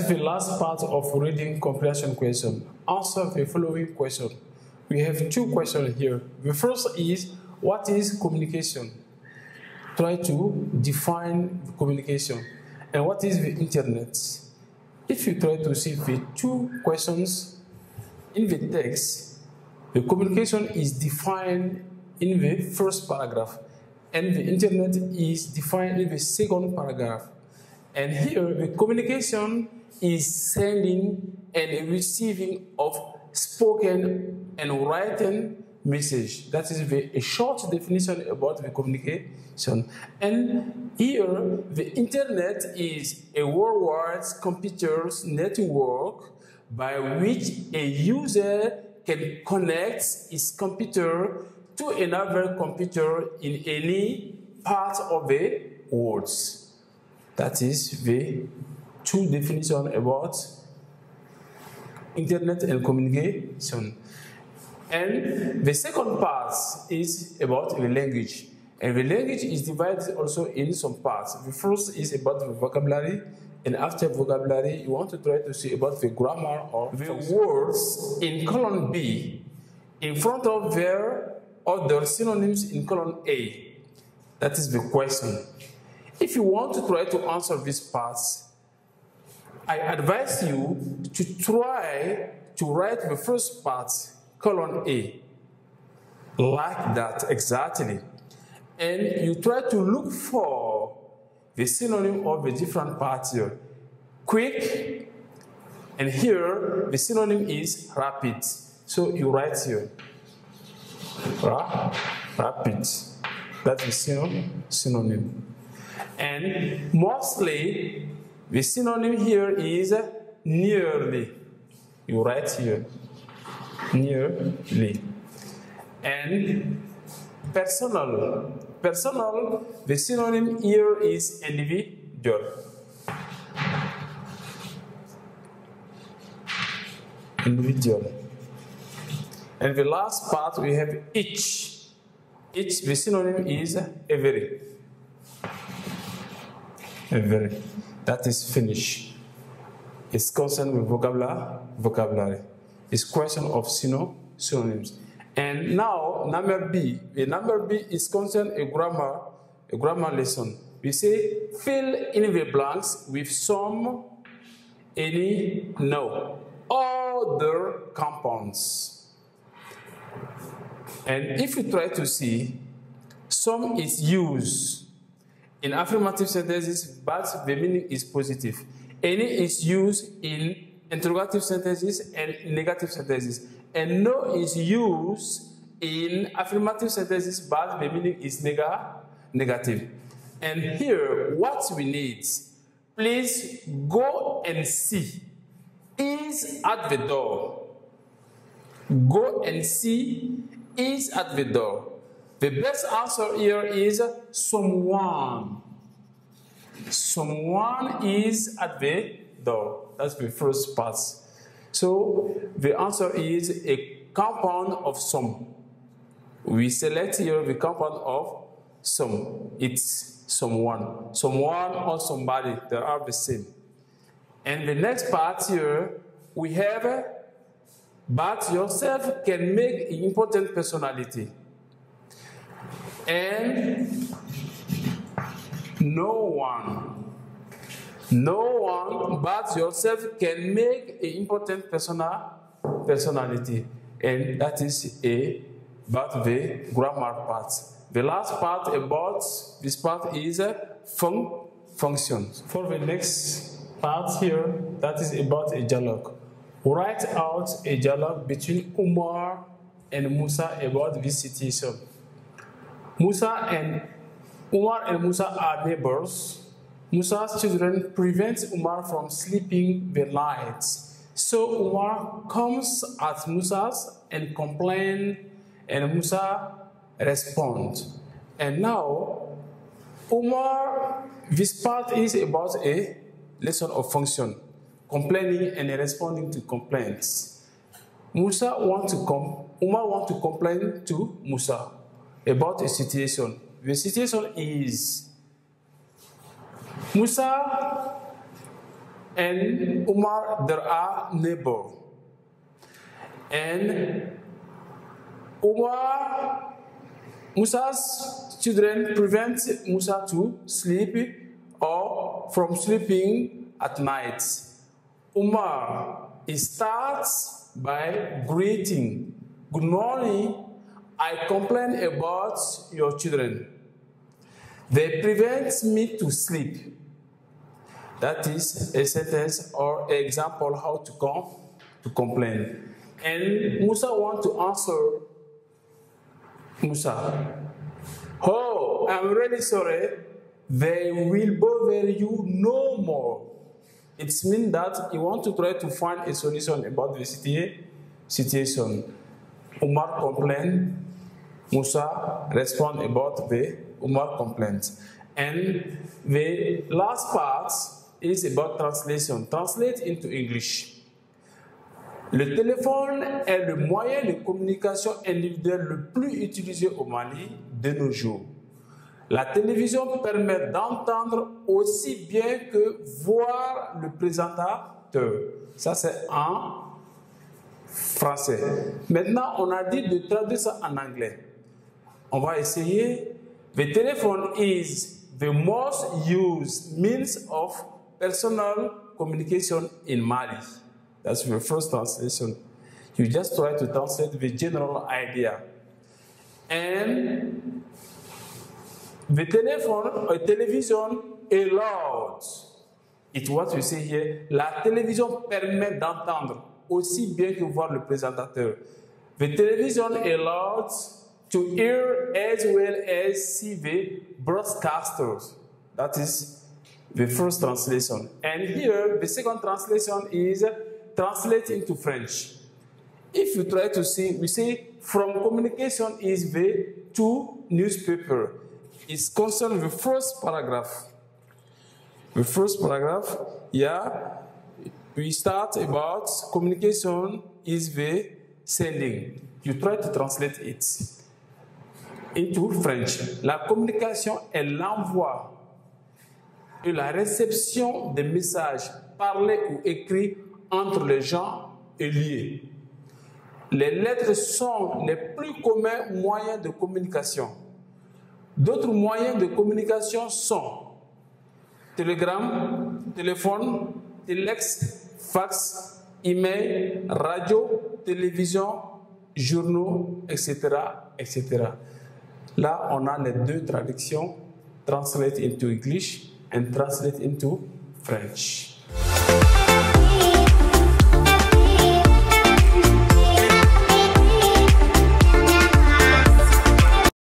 is the last part of reading comprehension question. Answer the following question. We have two questions here. The first is, what is communication? Try to define communication. And what is the internet? If you try to see the two questions in the text, the communication is defined in the first paragraph, and the internet is defined in the second paragraph. And here, the communication is sending and receiving of spoken and written message. That is a short definition about the communication. And here, the internet is a worldwide computer network by which a user can connect his computer to another computer in any part of the world. That is the two definitions about internet and communication. And the second part is about the language. And the language is divided also in some parts. The first is about the vocabulary, and after vocabulary, you want to try to see about the grammar or the words in column B in front of their other synonyms in column A. That is the question. If you want to try to answer these parts, I advise you to try to write the first part, column A, like that exactly. And you try to look for the synonym of the different parts here. Quick, and here the synonym is rapid. So you write here, rapid. That's the synonym. And mostly, the synonym here is nearly. You write here, nearly. And personal. Personal, the synonym here is individual. Individual. And the last part, we have each. Each, the synonym is every. Every. That is finish. It's concerned with vocabulary. It's question of synonyms. And now, number B. The number B is concerned a grammar lesson. We say, fill in the blanks with some, any, no, other compounds. And if you try to see, some is used in affirmative sentences, but the meaning is positive. Any is used in interrogative sentences and negative sentences. And no is used in affirmative sentences, but the meaning is negative. And here, what we need, please go and see, is at the door. Go and see, is at the door. The best answer here is someone. Someone is at the door. That's the first part. So the answer is a compound of some. We select here the compound of some. It's someone. Someone or somebody, they are the same. And the next part here, we have, but yourself can make an important personality. And no one but yourself can make an important personality. And that is about the grammar part. The last part about this part is function. For the next part here, that is about a dialogue. Write out a dialogue between Umar and Musa about this situation. Umar and Musa are neighbors. Musa's children prevent Umar from sleeping the night. So Umar comes at Musa's and complains, and Musa responds. And now, Umar, this part is about a lesson of function, complaining and responding to complaints. Umar wants to complain to Musa about a situation. The situation is Musa and Umar, there are neighbors. And Umar, Musa's children prevent Musa to sleep or from sleeping at night. Umar, he starts by greeting. Good morning, I complain about your children. They prevent me to sleep. That is a sentence or example how to complain. And Musa wants to answer Musa. Oh, I'm really sorry. They will bother you no more. It means that he wants to try to find a solution about the situation. Umar complained. Musa respond about the Umar complaint. And the last part is about translation. Translate into English. Le téléphone est le moyen de communication individuelle le plus utilisé au Mali de nos jours. La télévision permet d'entendre aussi bien que voir le présentateur. Ça, c'est en français. Maintenant, on a dit de traduire ça en anglais. On va essayer. The telephone is the most used means of personal communication in Mali. That's the first translation. You just try to translate the general idea. And the telephone or television allows. It's what you see here. La télévision permet d'entendre aussi bien que voir le présentateur. The television allows to hear as well as see the broadcasters. That is the first translation. And here, the second translation is translate into French. If you try to see, we say from communication is the to newspaper. It's concerned the first paragraph. The first paragraph, yeah, we start about communication is the sending. You try to translate it into French. La communication est l'envoi et la réception des messages parlés ou écrits entre les gens et liés. Les lettres sont les plus communs moyens de communication. D'autres moyens de communication sont télégramme, téléphone, téléx, fax, email, radio, télévision, journaux, etc., etc. Là, on a les deux traductions, translate into English and translate into French.